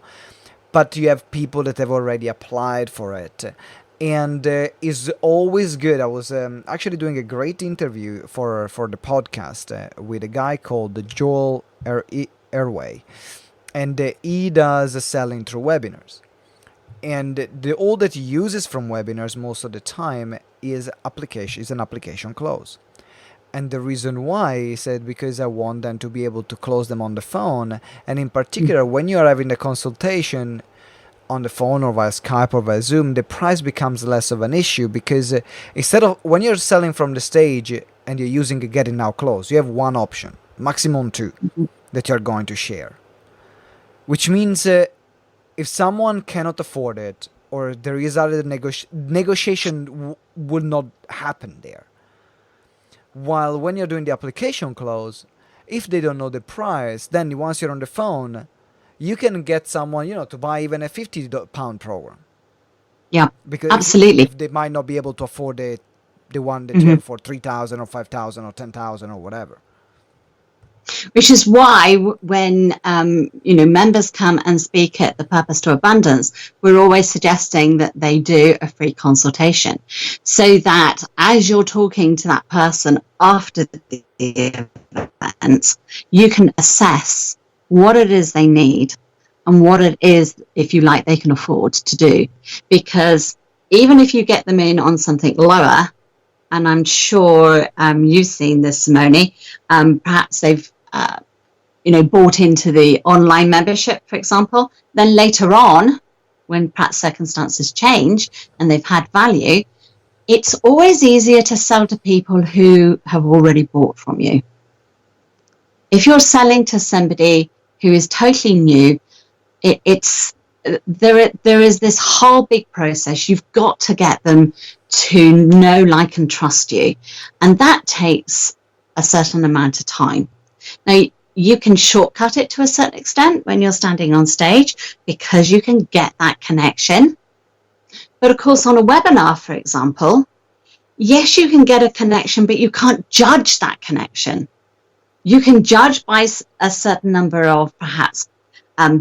but you have people that have already applied for it. And is always good. I was actually doing a great interview for the podcast with a guy called Joel Airway, and he does selling through webinars. And all that he uses from webinars most of the time is an application clause. And the reason why, he said, because I want them to be able to close them on the phone. And in particular, when you're having the consultation on the phone or via Skype or via Zoom, the price becomes less of an issue, because instead of, when you're selling from the stage and you're using a get it now clause, you have one option, maximum two, that you're going to share. Which means if someone cannot afford it, or there is other negotiation will not happen there. While when you're doing the application clause, if they don't know the price, then once you're on the phone, you can get someone, to buy even a £50 program. Yeah, because absolutely. If they might not be able to afford the one that you have for 3,000 or 5,000 or 10,000 or whatever. Which is why when members come and speak at the Purpose to Abundance, we're always suggesting that they do a free consultation, so that as you're talking to that person after the event, you can assess what it is they need and what it is, if you like, they can afford to do. Because even if you get them in on something lower, and I'm sure you've seen this, Simone. Perhaps they've bought into the online membership, for example. Then later on, when perhaps circumstances change and they've had value, it's always easier to sell to people who have already bought from you. If you're selling to somebody who is totally new, there is this whole big process. You've got to get them to know, like, and trust you, and that takes a certain amount of time. Now, you can shortcut it to a certain extent when you're standing on stage because you can get that connection. But of course, on a webinar, for example, yes, you can get a connection, but you can't judge that connection. You can judge by a certain number of perhaps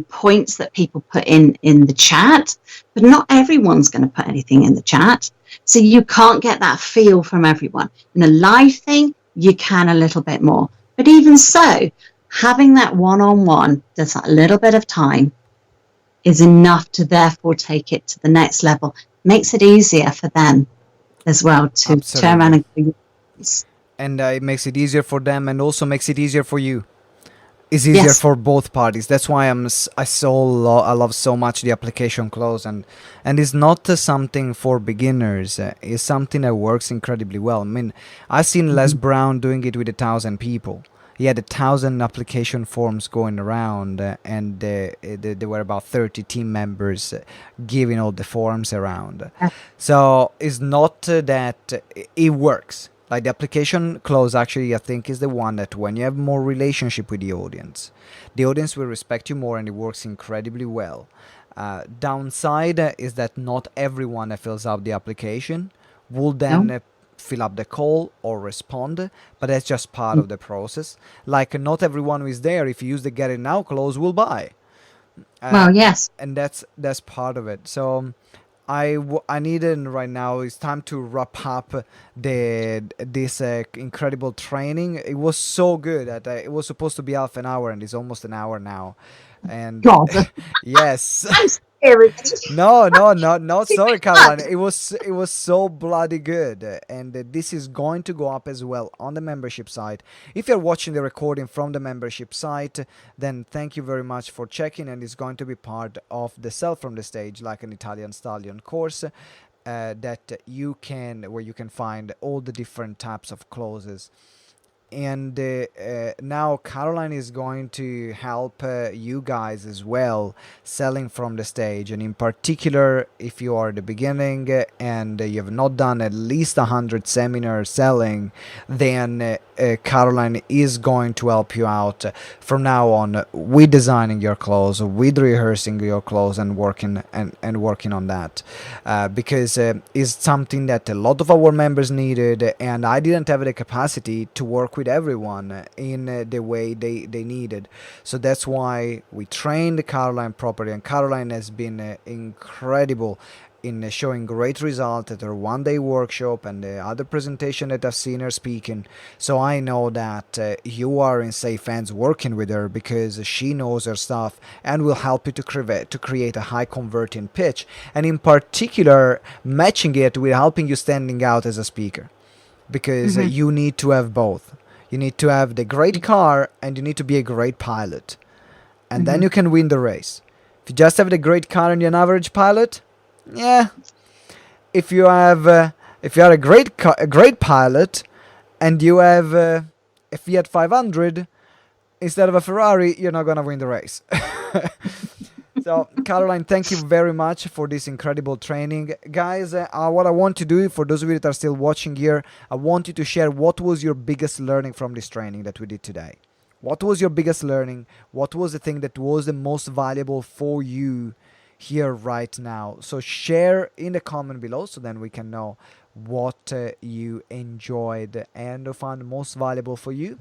points that people put in the chat, but not everyone's going to put anything in the chat. So you can't get that feel from everyone. In a live thing, you can a little bit more. But even so, having that one-on-one, just that little bit of time, is enough to therefore take it to the next level. Makes it easier for them as well to turn around and and it makes it easier for them, and also makes it easier for you. It's easier for both parties. That's why I love so much the application close, and it's not something for beginners. It's something that works incredibly well. I mean, I've seen Les Brown doing it with 1,000 people. He had 1,000 application forms going around, and there were about 30 team members giving all the forms around. So it's not that it works. Like the application close, actually, I think is the one that when you have more relationship with the audience will respect you more, and it works incredibly well. Downside is that not everyone that fills out the application will then fill up the call or respond, but that's just part of the process. Like, not everyone who is there, if you use the Get It Now clause, will buy. Well, yes. And that's part of it. So I needed right now, it's time to wrap up this incredible training. It was so good that it was supposed to be half an hour, and it's almost an hour now. And God. yes. I'm scared. No, sorry, Caroline. It was so bloody good, and this is going to go up as well on the membership site. If you're watching the recording from the membership site, then thank you very much for checking, and it's going to be part of the Sell from the Stage Like an Italian Stallion course where you can find all the different types of clauses. And now Caroline is going to help you guys as well selling from the stage, and in particular, if you are at the beginning and you have not done at least 100 seminars selling, then Caroline is going to help you out from now on with designing your close, with rehearsing your close, and working on that because it's something that a lot of our members needed, and I didn't have the capacity to work with everyone in the way they needed. So that's why we trained Caroline properly, and Caroline has been incredible in showing great results at her one-day workshop and the other presentation that I've seen her speaking. So I know that you are in safe hands working with her, because she knows her stuff and will help you to create a high converting pitch, and in particular matching it with helping you standing out as a speaker, because you need to have both. You need to have the great car, and you need to be a great pilot, and then you can win the race. If you just have the great car and you're an average pilot, yeah. If you are a great pilot, and you have a Fiat 500 instead of a Ferrari, you're not gonna win the race. So, Caroline, thank you very much for this incredible training. Guys, what I want to do, for those of you that are still watching here, I want you to share what was your biggest learning from this training that we did today. What was your biggest learning? What was the thing that was the most valuable for you here right now? So share in the comment below, so then we can know what you enjoyed and found most valuable for you.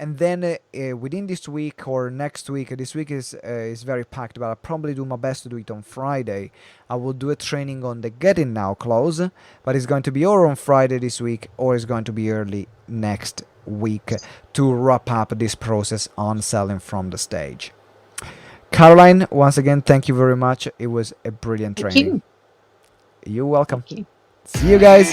And then within this week or next week, this week is very packed, but I'll probably do my best to do it on Friday. I will do a training on the Get In Now clause, but it's going to be either on Friday this week, or it's going to be early next week to wrap up this process on selling from the stage. Caroline, once again, thank you very much. It was a brilliant training. Thank you. You're welcome. Thank you. See you guys.